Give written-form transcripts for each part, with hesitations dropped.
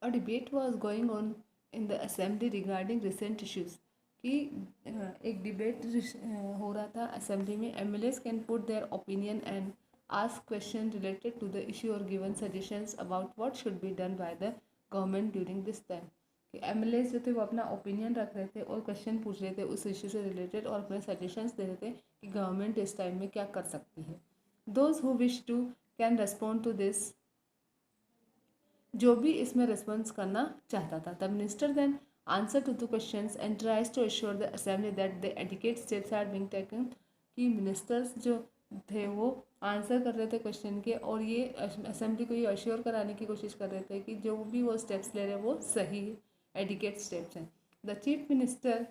A debate was going on in the assembly regarding recent issues कि एक debate हो रहा था असेंबली में. MLAs can put their opinion and ask question related to the issue और given suggestions about what should be done by the government during this time. कि MLAs जो थे वो अपना ओपिनियन रख रहे थे और क्वेश्चन पूछ रहे थे उस इशू से रिलेटेड और अपने सजेशंस दे रहे थे कि गवर्नमेंट इस टाइम में क्या कर सकती है. Those who wish to can respond to this. जो भी इसमें रिस्पॉन्स करना चाहता था. The minister then answer to the questions and tries to assure the assembly that the adequate steps are being taken. कि मिनिस्टर्स जो थे वो आंसर कर रहे थे क्वेश्चन के और ये असेंबली को ये अश्योर कराने की कोशिश कर रहे थे कि जो भी वो स्टेप्स ले रहे हैं वो सही एडिकेट स्टेप्स हैं. The chief minister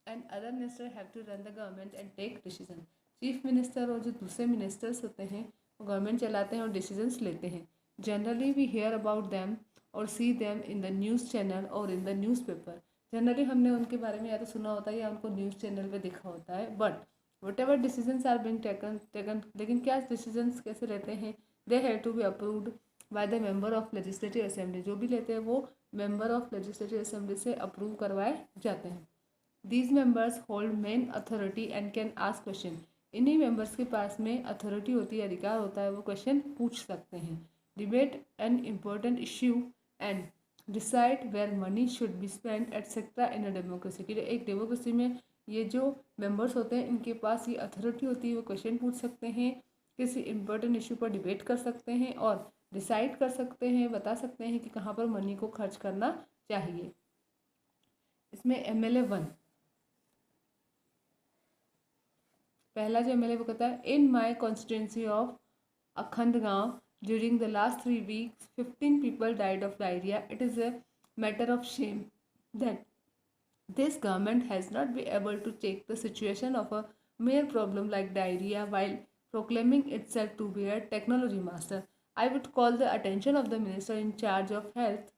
and other minister have to run the government and take decision. Chief minister और जो दूसरे मिनिस्टर्स होते हैं वो गवर्नमेंट चलाते हैं और डिसीजंस लेते हैं. Generally we hear about them और see them in the news channel और इन द न्यूज़पेपर. जनरली हमने उनके बारे में या तो सुना होता है या उनको न्यूज़ चैनल पे देखा होता है. But whatever decisions are being taken लेकिन क्या डिसीजंस कैसे लेते हैं. They have to be approved by the member of legislative assembly. जो भी लेते हैं वो मेंबर ऑफ लेजिस्लेटिव असेंबली से अप्रूव करवाए जाते हैं. These members hold main authority and can ask question. इन्हीं मेंबर्स के पास में अथॉरिटी होती है, अधिकार होता है, वो क्वेश्चन पूछ सकते हैं. Debate an important issue and decide where money should be spend etcetera in a democracy. की एक डेमोक्रेसी में ये जो मेंबर्स होते हैं इनके पास ये अथॉरिटी होती है, वो क्वेश्चन पूछ सकते हैं, किसी इम्पोर्टेंट इशू पर डिबेट कर सकते हैं और डिसाइड कर सकते हैं, बता सकते हैं कि कहाँ पर मनी को खर्च करना चाहिए. इसमें एमएलए 1 पहला जो एमएलए वो कहता है इन माई कॉन्स्टिट्यूंसी ऑफ अखंड गांव during the last 3 weeks 15 people died of diarrhea. It is a matter of shame that this government has not been able to take the situation of a mere problem like diarrhea while proclaiming itself to be a technology master. I would call the attention of the minister in charge of health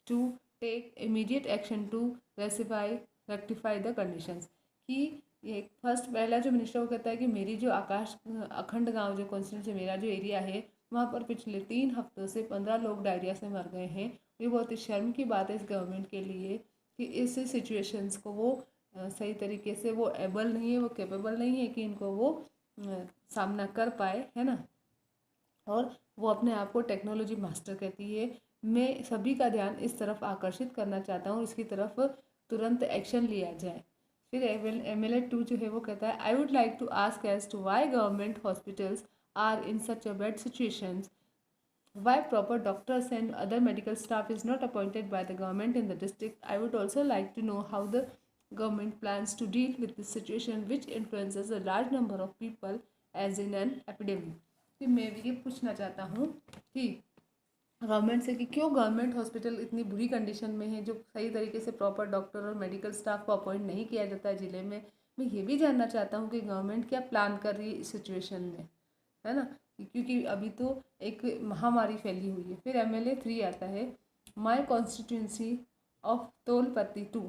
to take immediate action to rectify the conditions. कि ये first पहला जो minister वो कहता है कि मेरी जो आकाश अखंड गांव जो कॉन्स्टिट्यूंसी मेरा जो एरिया है वहाँ पर पिछले 3 हफ्तों से 15 लोग डायरिया से मर गए हैं. ये बहुत ही शर्म की बात है इस गवर्नमेंट के लिए कि इस सिचुएशंस को वो सही तरीके से वो एबल नहीं है, वो कैपेबल नहीं है कि इनको वो सामना कर पाए, है ना. और वो अपने आप को टेक्नोलॉजी मास्टर कहती है. मैं सभी का ध्यान इस तरफ आकर्षित करना चाहता हूँ, इसकी तरफ तुरंत एक्शन लिया जाए. फिर एमएलए 2 जो है वो कहता है I would like to ask as to why government hospitals are in such a bad situations. Why proper doctors and other medical staff is not appointed by the government in the district. I would also like to know how the government plans to deal with this situation which influences a large number of people as in an epidemic. तो मैं भी ये पूछना चाहता हूँ कि government से कि क्यों गवर्नमेंट हॉस्पिटल इतनी बुरी कंडीशन में है, जो सही तरीके से प्रॉपर डॉक्टर और मेडिकल स्टाफ को अपॉइंट नहीं किया जाता है ज़िले में. मैं ये भी जानना चाहता हूँ कि गवर्नमेंट क्या प्लान कर रही है इस सिचुएशन में, है ना, क्योंकि अभी तो एक महामारी फैली हुई है. फिर एमएलए 3 आता है my constituency of Tolpati 2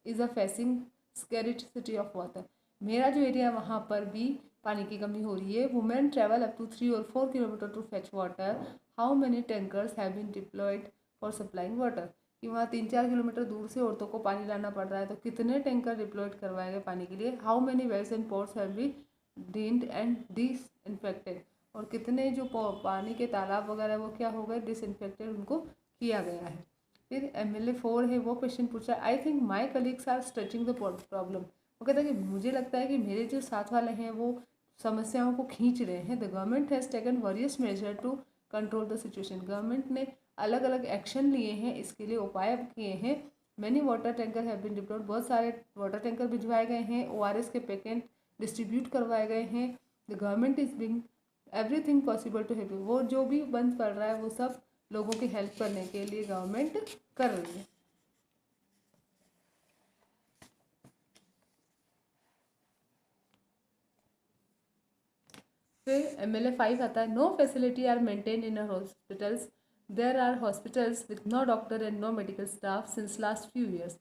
is a facing scarcity of water. मेरा जो एरिया वहाँ पर भी पानी की कमी हो रही है. वुमेन ट्रैवल अप टू 3 और 4 kilometre to fetch water. How many tankers have been deployed for supplying water. कि वहाँ 3-4 किलोमीटर दूर से औरतों को पानी लाना पड़ रहा है, तो कितने टैंकर डिप्लॉयड करवाए गए पानी के लिए. How many wells and ports have been drained and disinfected. और कितने जो पानी के तालाब वगैरह वो क्या हो गए, डिसइंफेक्टेड उनको किया गया है. फिर एमएलए 4 है वो क्वेश्चन पूछा I think my colleagues are stretching the problem. वो कहता है कि मुझे लगता है कि मेरे जो साथ वाले हैं वो समस्याओं को खींच रहे हैं. The government has taken various measure to control the situation. Government ने अलग अलग एक्शन लिए हैं, इसके लिए उपाय किए हैं. Many water tanker have been deployed. बहुत सारे वाटर टैंकर भिजवाए गए हैं. ओआरएस के पैकेट डिस्ट्रीब्यूट करवाए गए हैं. The government is being everything possible to help. वो जो भी बंद पड़ रहा है वो सब लोगों की हेल्प करने के लिए गवर्नमेंट कर रही है. फिर एमएलए 5 आता है no facility are maintain in hospitals. There are hospitals with no doctor and no medical staff since last few years.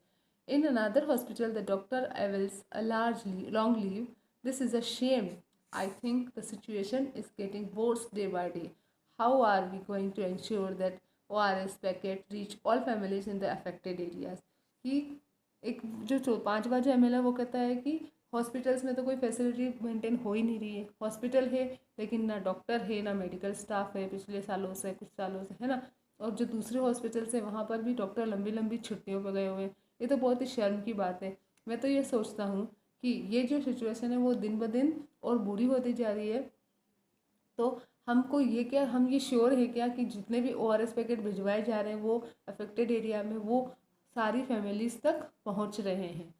In another hospital the doctor avails a long leave. This is a shame. I think the situation is getting worse day by day. How are we going to ensure that ORS packet reach all families in the affected areas. कि एक जो पांचवा जो ML है वो कहता है कि हॉस्पिटल्स में तो कोई फैसिलिटी मेंटेन हो ही नहीं रही है। हॉस्पिटल है लेकिन ना डॉक्टर है ना मेडिकल स्टाफ है पिछले सालों से, कुछ सालों से, है ना। और जो दूसरे हॉस्पिटल्स हैं वहाँ पर भी डॉक्टर लंबी लंबी छुट्टियों पर गए हुए हैं। ये तो बहुत ही शर्म की बात है। मैं तो ये सोचता हूँ कि ये जो सिचुएशन है वो दिन ब दिन और बुरी होती जा रही है। तो हमको ये क्या, हम ये श्योर है क्या कि जितने भी ORS पैकेट भिजवाए जा रहे हैं वो अफेक्टेड एरिया में वो सारी फैमिलीज तक पहुंच रहे हैं।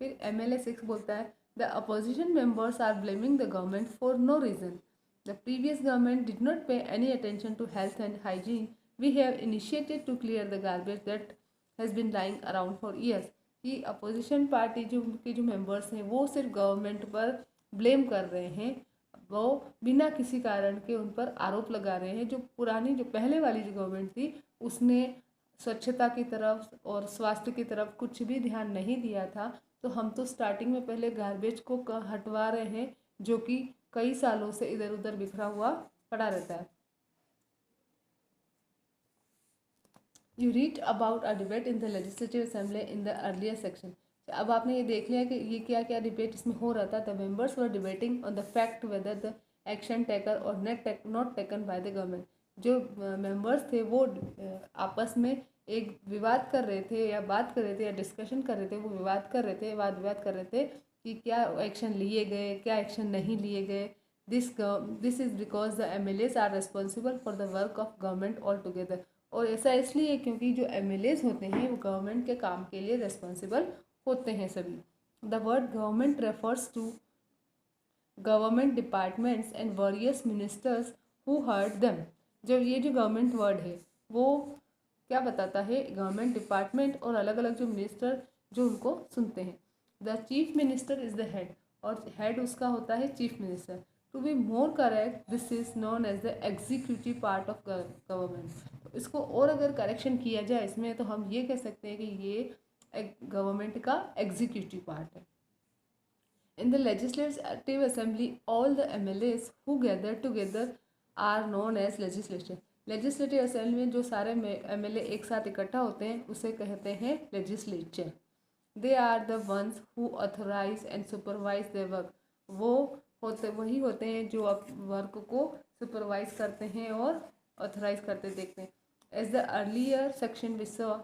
फिर MLA 6 बोलता है the opposition members are blaming the government for no reason. The previous government did not pay any attention to health and hygiene. We have initiated to clear the garbage that has been lying around for years. कि opposition party जो members हैं वो सिर्फ government पर blame कर रहे हैं, वो बिना किसी कारण के उन पर आरोप लगा रहे हैं। जो पुरानी जो पहले वाली जो गवर्नमेंट थी उसने स्वच्छता की तरफ और स्वास्थ्य की तरफ कुछ भी ध्यान नहीं दिया था। तो हम तो स्टार्टिंग में पहले गार्बेज को हटवा रहे हैं जो कि कई सालों से इधर उधर बिखरा हुआ पड़ा रहता है। You read about a debate in the legislative assembly in the earlier section. अब आपने ये देख लिया कि ये क्या क्या डिबेट इसमें हो रहा था। The members were debating on the fact whether the action taken or not taken by the government. जो मेंबर्स थे वो आपस में एक विवाद कर रहे थे या बात कर रहे थे या डिस्कशन कर रहे थे। वो विवाद कर रहे थे, वाद विवाद कर रहे थे कि क्या एक्शन लिए गए, क्या एक्शन नहीं लिए गए। This is because the MLAs are responsible for the work of government all together. और ऐसा इसलिए क्योंकि जो MLAs होते हैं वो गवर्नमेंट के काम के लिए रिस्पॉन्सिबल होते हैं सभी। The word government refers to government departments and various ministers who heard them. जब ये जो गवर्नमेंट वर्ड है वो क्या बताता है, गवर्नमेंट डिपार्टमेंट और अलग अलग जो मिनिस्टर जो उनको सुनते हैं। The chief minister is the head, और हेड उसका होता है chief minister. To be more correct this is known as the executive part of government. इसको और अगर करेक्शन किया जाए इसमें तो हम ये कह सकते हैं कि ये गवर्नमेंट का एग्जीक्यूटिव पार्ट है। In the legislative assembly, all the MLAs who gather together are known as legislature. Legislative assembly में जो सारे MLA एक साथ इकट्ठा होते हैं उसे कहते हैं legislature. They are the ones who authorise and supervise their work. वो वही होते हैं जो अब वर्क को सुपरवाइज करते हैं और ऑथराइज करते देखते हैं। As the earlier section we saw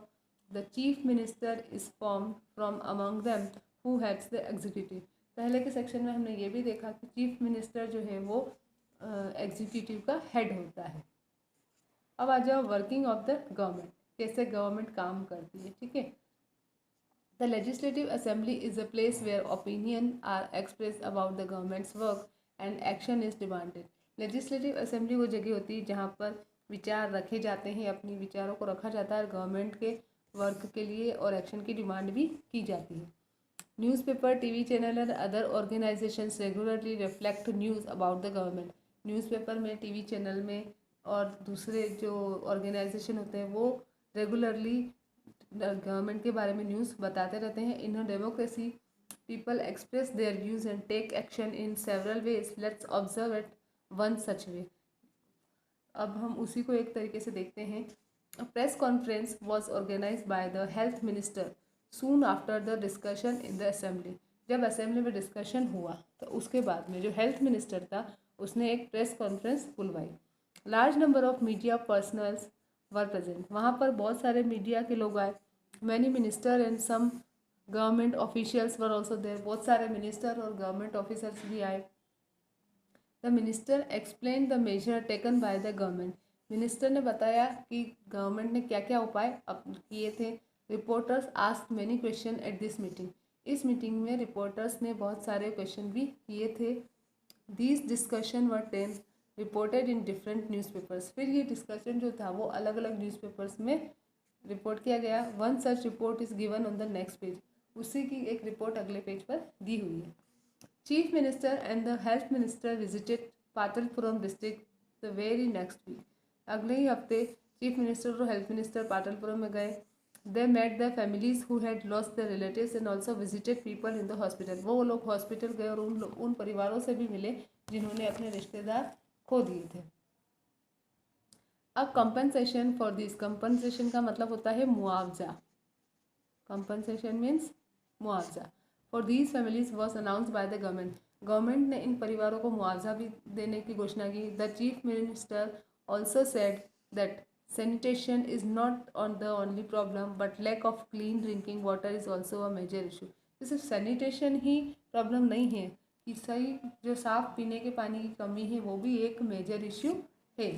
the chief minister is form from among them who heads the executive. पहले के सेक्शन में हमने ये भी देखा कि चीफ मिनिस्टर जो है वो एग्जीक्यूटिव का हेड होता है। अब आ जाओ वर्किंग ऑफ द गवर्नमेंट, कैसे गवर्नमेंट काम करती है। ठीक है, the legislative assembly is a place where opinion are express about the government's work and action is demanded. Legislative assembly वो जगह होती है जहाँ पर विचार रखे जाते हैं, अपनी विचारों को रखा जाता है, गवर्नमेंट के वर्क के लिए और एक्शन की डिमांड भी की जाती है। Newspaper, TV channel and other organisations regularly reflect news about the government. Newspaper में, TV चैनल में और दूसरे जो ऑर्गेनाइजेशन होते हैं वो रेगुलरली गवर्नमेंट के बारे में न्यूज़ बताते रहते हैं। In democracy people express their views and take action in several ways. Let's observe it one such way. अब हम उसी को एक तरीके से देखते हैं। A press conference was organized by the health minister soon after the discussion in the assembly. जब असेंबली में डिस्कशन हुआ तो उसके बाद में जो हेल्थ मिनिस्टर था उसने एक प्रेस कॉन्फ्रेंस बुलवाई। Large number of media personnels were present. वहाँ पर बहुत सारे मीडिया के लोग आए। Many minister and some government officials were also there. बहुत सारे मिनिस्टर और गवर्नमेंट ऑफिसर्स भी आए। The minister explain the measure taken by the government. Minister ने बताया कि गवर्नमेंट ने क्या क्या उपाय किए थे। Reporters asked many question at this meeting. इस मीटिंग में रिपोर्टर्स ने बहुत सारे क्वेश्चन भी किए थे। These discussion were ten reported in different newspapers. फिर ये डिस्कशन जो था वो अलग अलग न्यूज़पेपर्स में रिपोर्ट किया गया। One such report is given on the next page. उसी की एक रिपोर्ट अगले पेज पर दी हुई है। Chief minister and the health minister visited Patalpuram district the very next week. अगले ही हफ्ते चीफ मिनिस्टर और हेल्थ मिनिस्टर पाटलपुरम में गए। They met the families who had lost the relatives and also visited people in the hospital. वो लोग hospital गए और उन परिवारों से भी मिले जिन्होंने अपने रिश्तेदार खो दिए थे। अब कंपनसेशन फॉर दिस, कंपनसेशन का मतलब होता है मुआवजा, कंपनसेशन मीन्स मुआवजा for these families was announce bye the government, government ने इन परिवारों को मुआवजा भी देने की घोषणा की। The chief minister also said that sanitation is not on the only problem but lack of clean drinking water is also a major issue। तो सिर्फ सैनिटेशन ही प्रॉब्लम नहीं है कि सही जो साफ पीने के पानी की कमी है वो भी एक मेजर इश्यू है।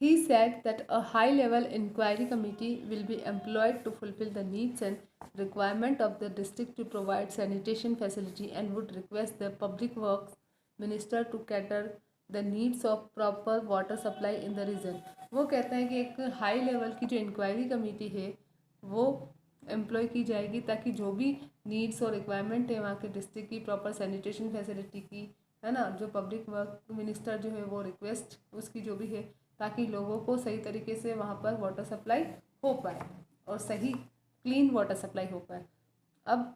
He said that a high-level inquiry committee will be employed to fulfill the needs and requirement of the district to provide sanitation facility and would request the public works minister to cater the needs of proper water supply in the region। वो कहते हैं कि एक high level की जो inquiry committee है वो employ की जाएगी ताकि जो भी नीड्स और रिक्वायरमेंट है वहाँ के डिस्ट्रिक्ट की प्रॉपर सैनिटेशन फैसिलिटी की, है ना, जो पब्लिक वर्क मिनिस्टर जो है वो रिक्वेस्ट उसकी जो भी है ताकि लोगों को सही तरीके से वहाँ पर वाटर सप्लाई हो पाए और सही क्लीन वाटर सप्लाई हो पाए। अब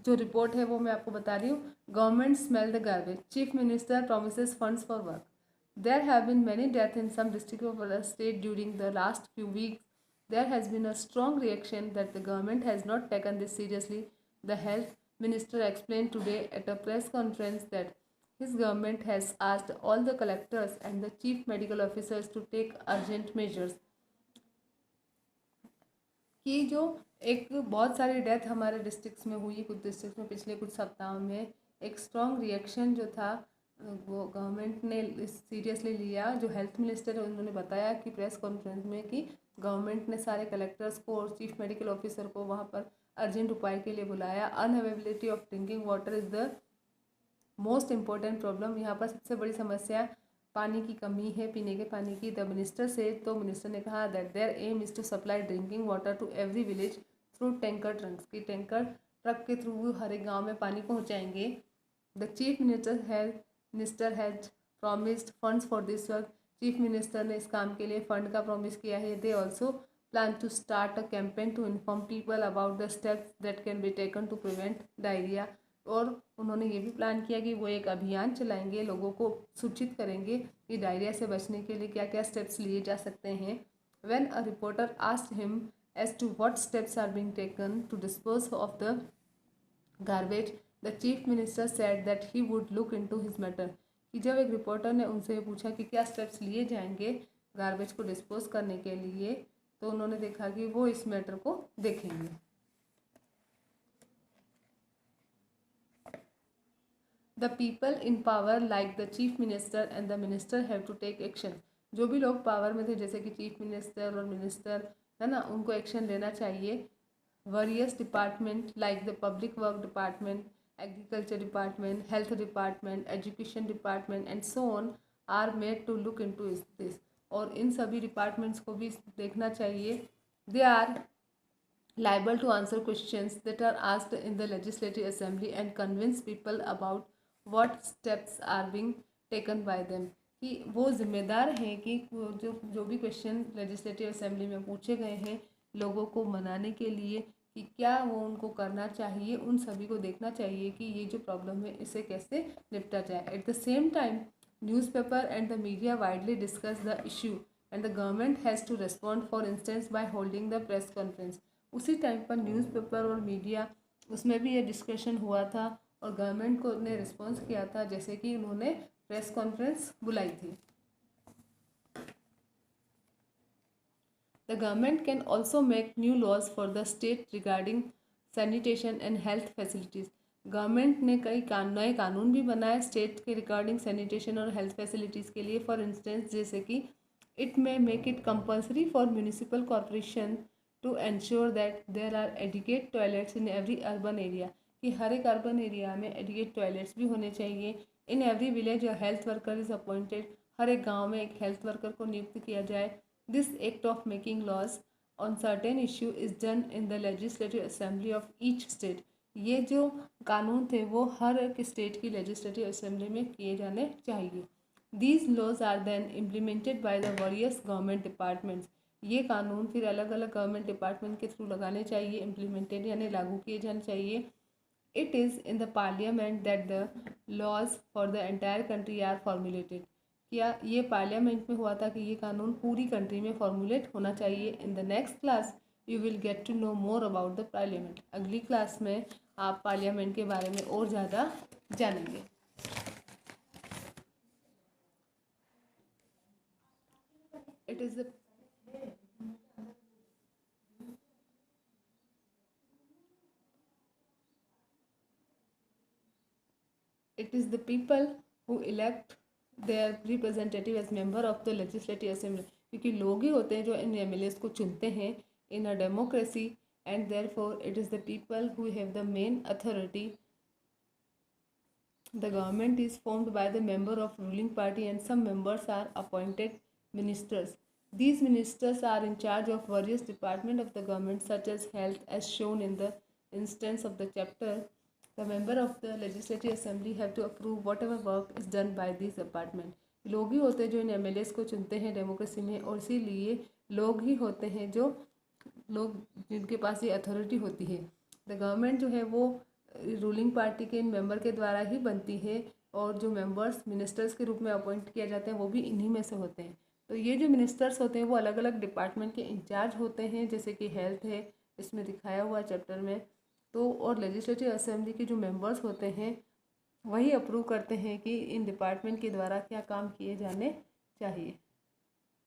जो रिपोर्ट है वो मैं आपको बता रही हूँ। Government smell the garbage, chief minister promises funds for work, there have been many death in some district of our state during the last few weeks, there has been a strong reaction that the government has not taken this seriously. The health minister explained today at a press conference that his government has asked all the collectors and the chief medical officers to take urgent measures। कि जो एक बहुत सारी death हमारे districts में हुई, कुछ districts में पिछले कुछ सप्ताहों में एक स्ट्रॉन्ग रिएक्शन जो था वो गवर्नमेंट ने सीरियसली लिया। जो हेल्थ मिनिस्टर है उन्होंने बताया कि प्रेस कॉन्फ्रेंस में कि गवर्नमेंट ने सारे कलेक्टर्स को और चीफ मेडिकल ऑफिसर को वहाँ पर अर्जेंट उपाय के लिए बुलाया। Unavailability of drinking water is the most important problem, यहाँ पर सबसे बड़ी समस्या पानी की कमी है, पीने के पानी की। द मिनिस्टर से, तो मिनिस्टर ने कहा that their aim is to supply drinking water to every village through tanker trucks, की टैंकर ट्रक के थ्रू हर एक गाँव में पानी पहुँचाएंगे। The chief minister has promised funds for this work, chief minister ने इस काम के लिए फंड का प्रॉमिस किया है। They also plan to start a campaign to inform people about the steps that can be taken to prevent diarrhoea, और उन्होंने ये भी प्लान किया कि वो एक अभियान चलाएंगे, लोगों को सूचित करेंगे कि डायरिया से बचने के लिए क्या क्या स्टेप्स लिए जा सकते हैं। When a reporter asked him as to what steps are being taken to dispose of the garbage, the chief minister said that he would look into his matter, कि जब एक रिपोर्टर ने उनसे पूछा कि क्या स्टेप्स लिए जाएंगे गार्बेज को डिस्पोज करने के लिए, तो उन्होंने देखा कि वो इस मैटर को देखेंगे। The people in power like the chief minister and the minister have to take action, जो भी लोग पावर में थे जैसे कि चीफ मिनिस्टर और मिनिस्टर, है ना, उनको एक्शन लेना चाहिए। Various department like the public work department, agriculture department, health department, education department and so on are made to look into this, और इन सभी डिपार्टमेंट्स को भी देखना चाहिए। They are liable to answer questions that are asked in the legislative assembly and convince people about what steps are being taken by them, कि वो जिम्मेदार हैं कि जो भी क्वेश्चन लेजिस्लेटिव असेंबली में पूछे गए हैं लोगों को मनाने के लिए कि क्या वो उनको करना चाहिए, उन सभी को देखना चाहिए कि ये जो प्रॉब्लम है इसे कैसे निपटा जाए। At the same time newspaper and the media widely discuss the issue and the government has to respond for instance by holding the press conference. उसी टाइम पर न्यूज़पेपर और मीडिया उसमें भी ये डिस्कशन हुआ था और गवर्नमेंट को ने रिस्पॉन्स किया था, जैसे कि उन्होंने प्रेस कॉन्फ्रेंस बुलाई थी। The government can also make new laws for the state regarding sanitation and health facilities, government ने कई नए कानून भी बनाए स्टेट के रिगार्डिंग सैनिटेशन और हेल्थ फैसिलिटीज़ के लिए। फॉर इंस्टेंस जैसे कि it may make it compulsory for municipal corporation to ensure that there are adequate toilets in every urban area, कि हर एक अर्बन एरिया में एडिकेट टॉयलेट्स भी होने चाहिए। In every village a health worker is appointed, हर एक गांव में एक हेल्थ वर्कर को नियुक्त किया जाए। This act of making laws on certain issue is done in the legislative assembly of each state, ये जो कानून थे वो हर एक स्टेट की लेजिस्लेटिव असेंबली में किए जाने चाहिए। These laws are then implemented by the various government departments, ये कानून फिर अलग अलग गवर्नमेंट डिपार्टमेंट के थ्रू लगाने चाहिए, इम्प्लीमेंटेड यानी लागू किए जाने चाहिए। It is in the parliament that the laws for the entire country are formulated. क्या ये पार्लियामेंट में हुआ था कि ये कानून पूरी कंट्री में फॉर्मुलेट होना चाहिए. In the next class you will get to know more about the parliament. अगली क्लास में आप पार्लियामेंट के बारे में और ज़्यादा जानेंगे. It is the people who elect their representative as member of the legislative assembly. क्योंकि लोग ही होते हैं जो इन MLAs को चुनते हैं in a democracy, and therefore it is the people who have the main authority. The government is formed by the member of ruling party and some members are appointed ministers. These ministers are in charge of various departments of the government such as health, as shown in the instance of the chapter. The member of the legislative assembly have to approve whatever work is done by these department. लोग ही होते हैं जो इन MLAs को चुनते हैं democracy में, और इसीलिए लोग ही होते हैं जो लोग जिनके पास ये अथॉरिटी होती है. द गवर्नमेंट जो है वो रूलिंग पार्टी के इन मेंबर के द्वारा ही बनती है, और जो मेंबर्स मिनिस्टर्स के रूप में अपॉइंट किए जाते हैं वो भी इन्हीं में से होते हैं. तो ये जो मिनिस्टर्स होते हैं वो अलग अलग डिपार्टमेंट के इंचार्ज होते हैं, जैसे कि हेल्थ है इसमें दिखाया हुआ चैप्टर में. तो और लेजिस्लेटिव असेंबली के जो मेंबर्स होते हैं वही अप्रूव करते हैं कि इन डिपार्टमेंट के द्वारा क्या काम किए जाने चाहिए.